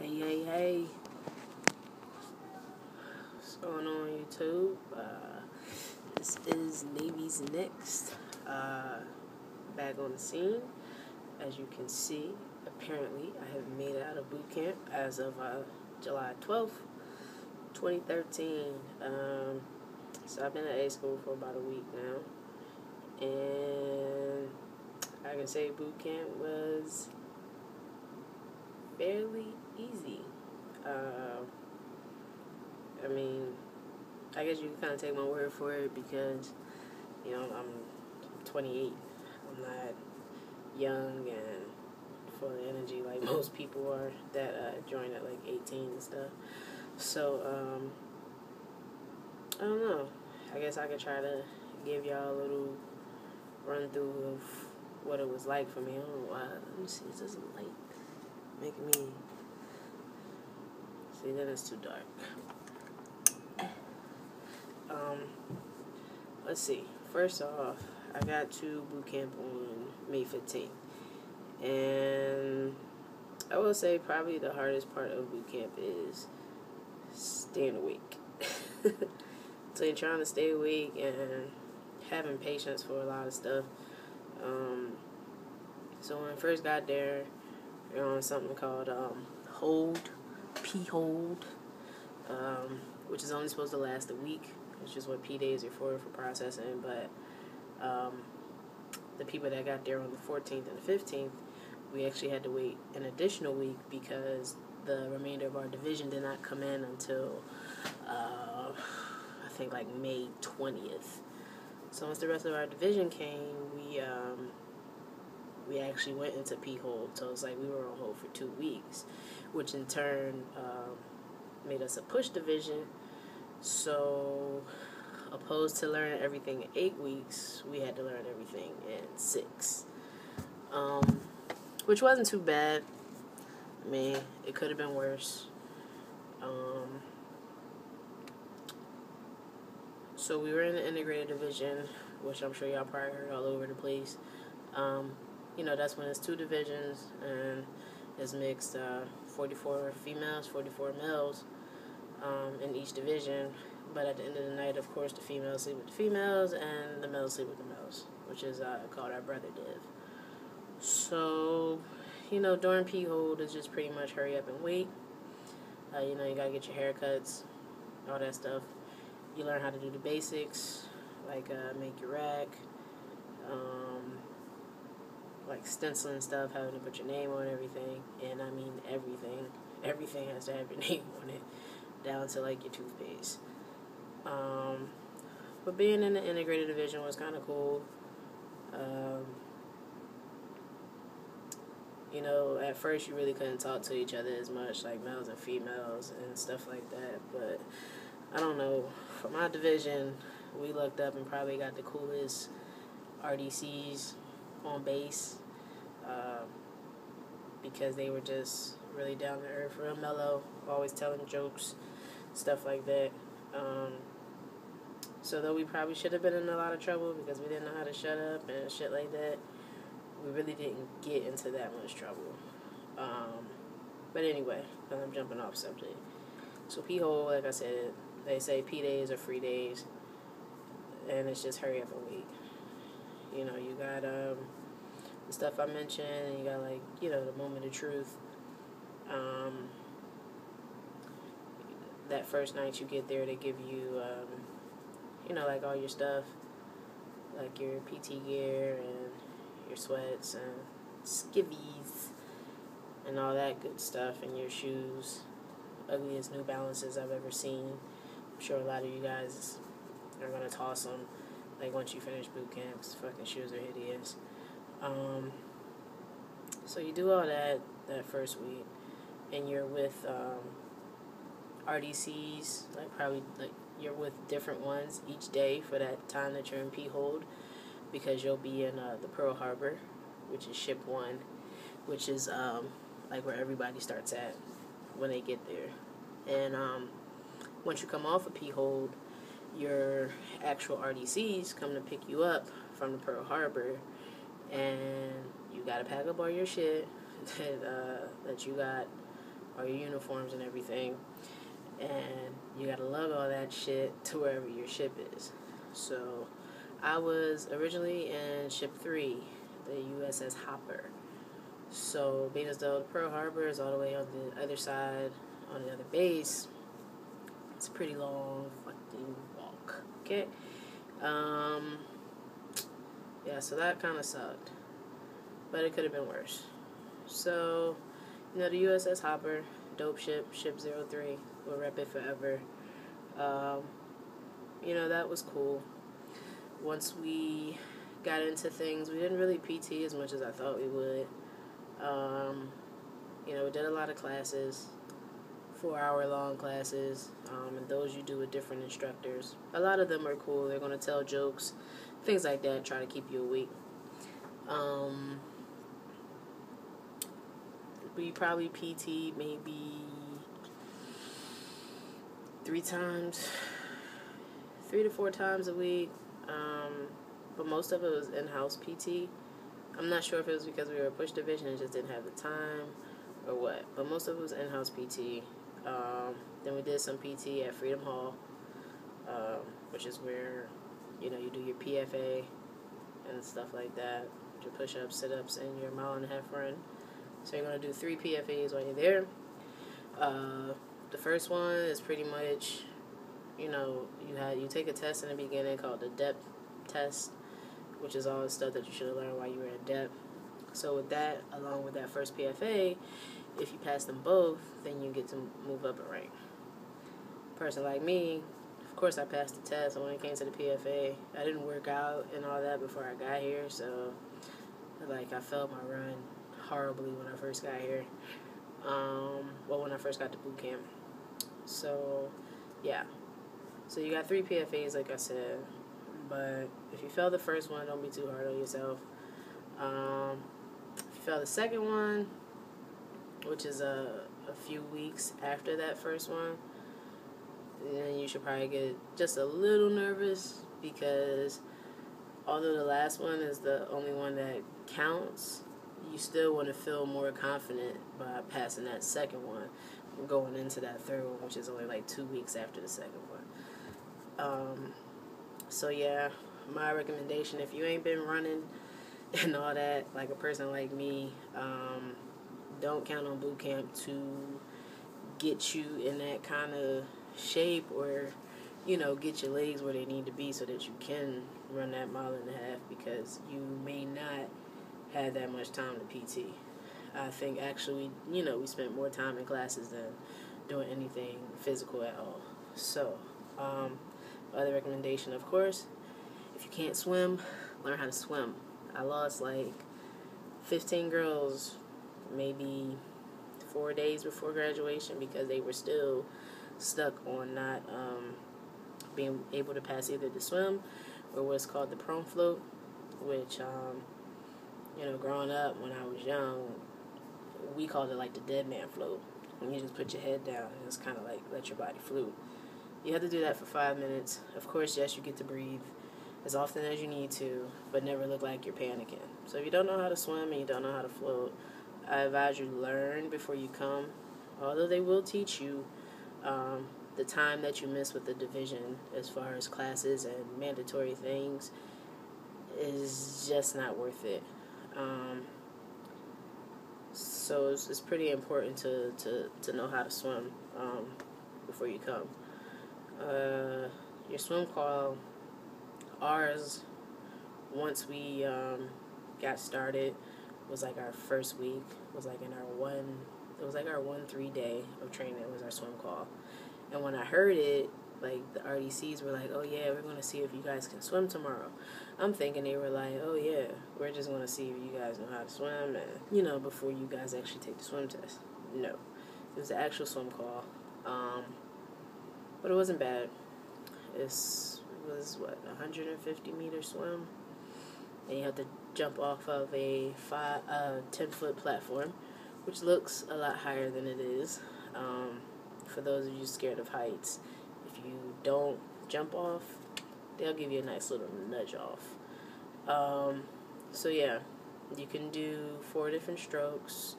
Hey, what's going on YouTube? This is Navy's Next, back on the scene. As you can see, apparently I have made it out of boot camp as of July 12th, 2013. So I've been at A school for about a week now, and I can say boot camp was fairly easy. I mean, I guess you can kind of take my word for it because, I'm 28. I'm not young and full of energy like most people are that join at like 18 and stuff. So, I don't know. I guess I could try to give y'all a little run through of what it was like for me. I don't know why. Let me see. Is this light making me... See, then it's too dark. Let's see. First off, I got to boot camp on May 15th. And I will say probably the hardest part of boot camp is staying awake. So you're trying to stay awake and having patience for a lot of stuff. So when I first got there, you're on something called P-hold, which is only supposed to last a week. It's just what P days are for processing. But the people that got there on the 14th and the 15th, we actually had to wait an additional week because the remainder of our division did not come in until I think like May 20th. So once the rest of our division came, we actually went into P-hold. So it's like we were on hold for 2 weeks, which in turn made us a push division. So opposed to learning everything in 8 weeks, we had to learn everything in 6. Which wasn't too bad. I mean, it could have been worse. So we were in the integrated division, which I'm sure y'all probably heard all over the place. That's when it's 2 divisions and it's mixed 44 females, 44 males in each division. But at the end of the night, of course, the females sleep with the females and the males sleep with the males, which is called our brother div. So, during P-hold, it's just pretty much hurry up and wait. You gotta get your haircuts, all that stuff. You learn how to do the basics, like make your rack, like stenciling stuff, having to put your name on everything, and I mean everything. Everything has to have your name on it, down to like your toothpaste. But being in the integrated division was kind of cool. At first you really couldn't talk to each other as much, like males and females and stuff like that, but I don't know. For my division, we looked up and probably got the coolest RTCs on base because they were just really down to earth, real mellow, always telling jokes, stuff like that. So though we probably should have been in a lot of trouble because we didn't know how to shut up and shit like that, we really didn't get into that much trouble. But anyway, I'm jumping off subject. So P-hold, like I said, they say P days are free days, and it's just hurry up and wait. You got the stuff I mentioned, and you got the moment of truth. That first night you get there, they give you like all your stuff, like your PT gear and your sweats and skivvies and all that good stuff, and your shoes, ugliest New Balances I've ever seen. I'm sure a lot of you guys are gonna toss them like once you finish boot camp, 'cause fucking shoes are hideous. So you do all that first week, and you're with RTCs, probably you're with different ones each day for that time that you're in P-hold, because you'll be in the Pearl Harbor, which is ship 1, which is where everybody starts at when they get there. And once you come off of P-hold, your actual RTCs come to pick you up from the Pearl Harbor, and you gotta pack up all your shit that you got all your uniforms and everything. And you gotta lug all that shit to wherever your ship is. So I was originally in Ship 3, the USS Hopper. So being as though the Pearl Harbor is all the way on the other side, on the other base, it's a pretty long fucking walk. Okay? Yeah, so that kind of sucked. But it could have been worse. So, the USS Hopper, dope ship, Ship 03, we'll rep it forever. That was cool. Once we got into things, we didn't really PT as much as I thought we would. We did a lot of classes, 4-hour-long classes, and those you do with different instructors. A lot of them are cool. They're going to tell jokes, things like that, try to keep you awake. We probably PT maybe 3 to 4 times a week, but most of it was in-house PT. I'm not sure if it was because we were a push division and just didn't have the time or what, but most of it was in-house PT. Then we did some PT at Freedom Hall, which is where, you do your PFA and stuff like that, your push-ups, sit-ups, and your 1.5-mile run. So you're going to do 3 PFAs while you're there. The first one is pretty much, you take a test in the beginning called the depth test, which is all the stuff that you should have learned while you were at depth. So with that, along with that first PFA, if you pass them both, then you get to move up a rank. A person like me, of course I passed the test, and when it came to the PFA, I didn't work out and all that before I got here, so I failed my run horribly when I first got here. When I first got to boot camp. So, yeah. So you got 3 PFAs, like I said. But if you fail the first one, don't be too hard on yourself. If you fail the second one, which is a few weeks after that first one, then you should probably get just a little nervous, because although the last one is the only one that counts, you still want to feel more confident by passing that second one and going into that third one, which is only 2 weeks after the second one. So yeah, my recommendation, if you ain't been running and all that, like a person like me, don't count on boot camp to get you in that kind of shape, or get your legs where they need to be so that you can run that 1.5 miles, because you may not have that much time to PT. I think actually, we spent more time in classes than doing anything physical at all. So, other recommendation, of course, if you can't swim, learn how to swim. I lost 15 girls maybe 4 days before graduation because they were still stuck on not being able to pass either the swim or what's called the prone float, which, growing up when I was young, we called it the dead man float. When you just put your head down and just kind of let your body float. You have to do that for 5 minutes. Of course, yes, you get to breathe as often as you need to, but never look like you're panicking. So if you don't know how to swim and you don't know how to float, I advise you learn before you come. Although they will teach you, the time that you miss with the division as far as classes and mandatory things is just not worth it. So it's pretty important to know how to swim before you come. Your swim call, ours, once we got started, was our first week, was our 1-3 day of training was our swim call. And when I heard it, the RTCs were oh yeah, we're going to see if you guys can swim tomorrow. I'm thinking they were oh yeah, we're just going to see if you guys know how to swim, and, before you guys actually take the swim test. No. It was the actual swim call. But it wasn't bad. It was, 150-meter swim, and you have to jump off of a 10-foot platform, which looks a lot higher than it is. For those of you scared of heights, if you don't jump off, they'll give you a nice little nudge off. So yeah, you can do 4 different strokes.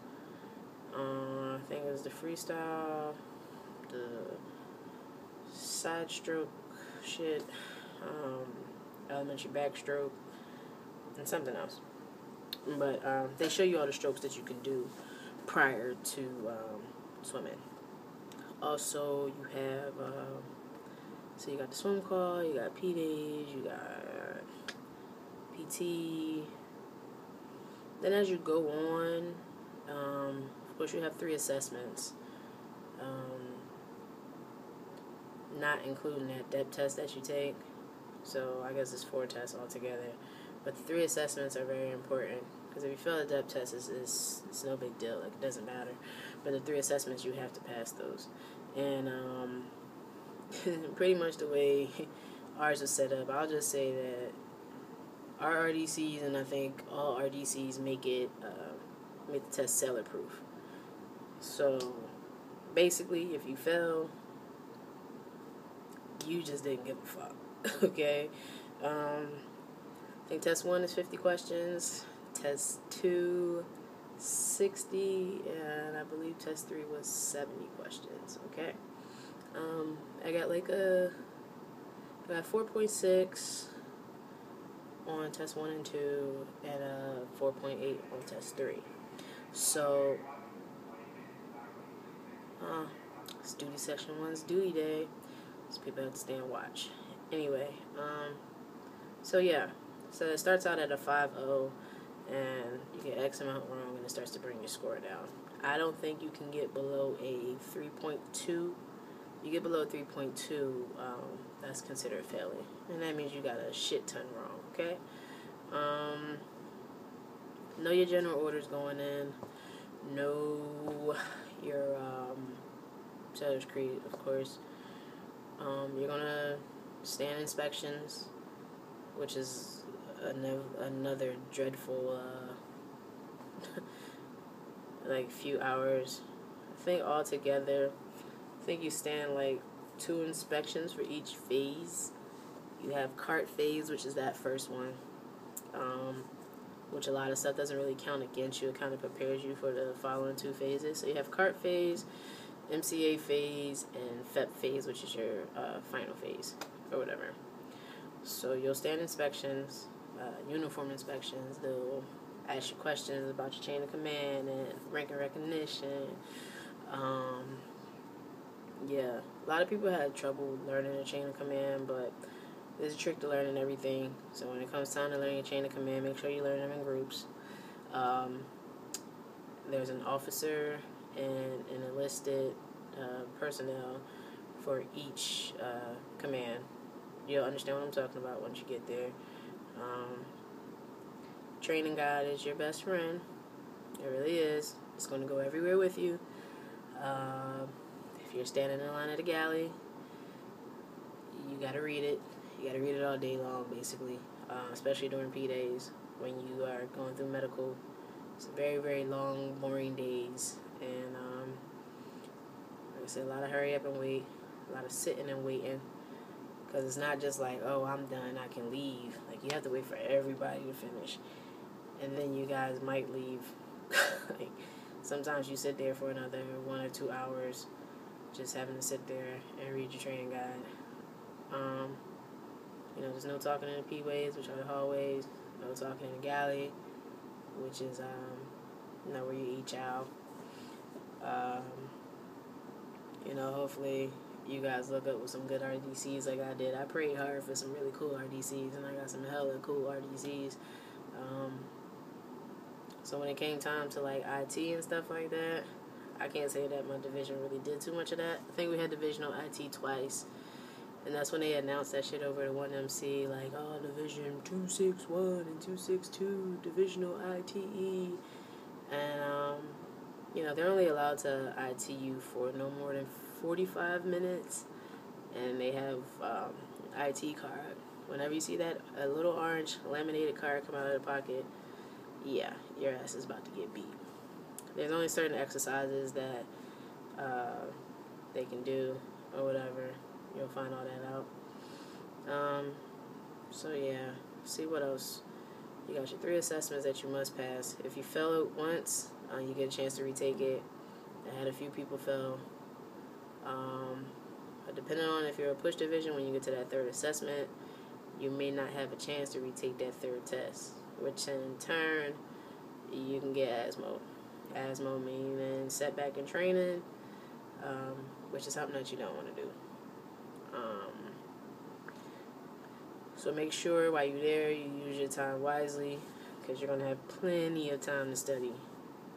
I think it is the freestyle, the side stroke shit, elementary backstroke, and something else. But they show you all the strokes that you can do prior to swimming. Also, you have, so you got the swim call, you got P days, you got PT. Then as you go on, of course you have 3 assessments, not including that depth test that you take. So I guess it's 4 tests altogether. But the 3 assessments are very important, because if you fail the depth test, it's no big deal. Like, it doesn't matter. But the 3 assessments, you have to pass those. And pretty much the way ours is set up, I'll just say that our RDCs, and I think all RDCs make the test seller proof. So basically, if you fail, you just didn't give a fuck. Okay? I think test 1 is 50 questions, test 2 60, and I believe test 3 was 70 questions. Okay? I got like I got 4.6 on test 1 and 2, and 4.8 on test 3. So it's duty session 1's duty day, so people have to stay and watch. Anyway, so yeah, so it starts out at a 5.0, and you get X amount wrong, and it starts to bring your score down. I don't think you can get below a 3.2. You get below 3.2, that's considered failing, and that means you got a shit ton wrong. Okay. Know your general orders going in. Know your seller's creed, of course. You're gonna stand inspections, which is another dreadful like few hours. I think altogether, I think you stand like 2 inspections for each phase. You have cart phase, which is that first one, which a lot of stuff doesn't really count against you. It kind of prepares you for the following 2 phases. So you have cart phase, MCA phase, and FEP phase, which is your final phase, or whatever. So you'll stand inspections, uniform inspections. They'll ask you questions about your chain of command and rank and recognition. Yeah, a lot of people had trouble learning a chain of command, but there's a trick to learning everything. So when it comes time to learning a chain of command, make sure you learn them in groups. There's an officer and an enlisted personnel for each command. You'll understand what I'm talking about once you get there. Training guide is your best friend. It really is. It's going to go everywhere with you. If you're standing in line at a galley, you got to read it. You got to read it all day long, basically, especially during P days when you are going through medical. It's very, very long, boring days, and like I said, a lot of hurry up and wait, a lot of sitting and waiting, because it's not just like, oh, I'm done, I can leave. Like, you have to wait for everybody to finish, and then you guys might leave. Like, sometimes you sit there for another 1 or 2 hours, just having to sit there and read your training guide. There's no talking in the P-ways, which are the hallways, no talking in the galley, which is, where you eat chow. Hopefully you guys look up with some good RDCs like I did. I prayed hard for some really cool RDCs, and I got some hella cool RDCs. So when it came time to, like, IT and stuff like that, I can't say that my division really did too much of that. I think we had divisional IT twice. And that's when they announced that shit over to 1MC, like, oh, Division 261 and 262, Divisional ITE. And, they're only allowed to ITU for no more than 45 minutes. And they have IT card. Whenever you see that, a little orange laminated card come out of the pocket, yeah, your ass is about to get beat. There's only certain exercises that they can do or whatever. You'll find all that out. So yeah, see what else. You got your 3 assessments that you must pass. If you fail it once, you get a chance to retake it. I had a few people fail. But depending on if you're a push division, when you get to that third assessment, you may not have a chance to retake that third test, which in turn, you can get ASMO. ASMO meaning setback in training, which is something that you don't want to do. So make sure while you're there, you use your time wisely, because you're going to have plenty of time to study.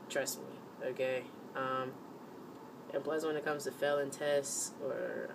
Trust me, okay? And plus, when it comes to failing tests or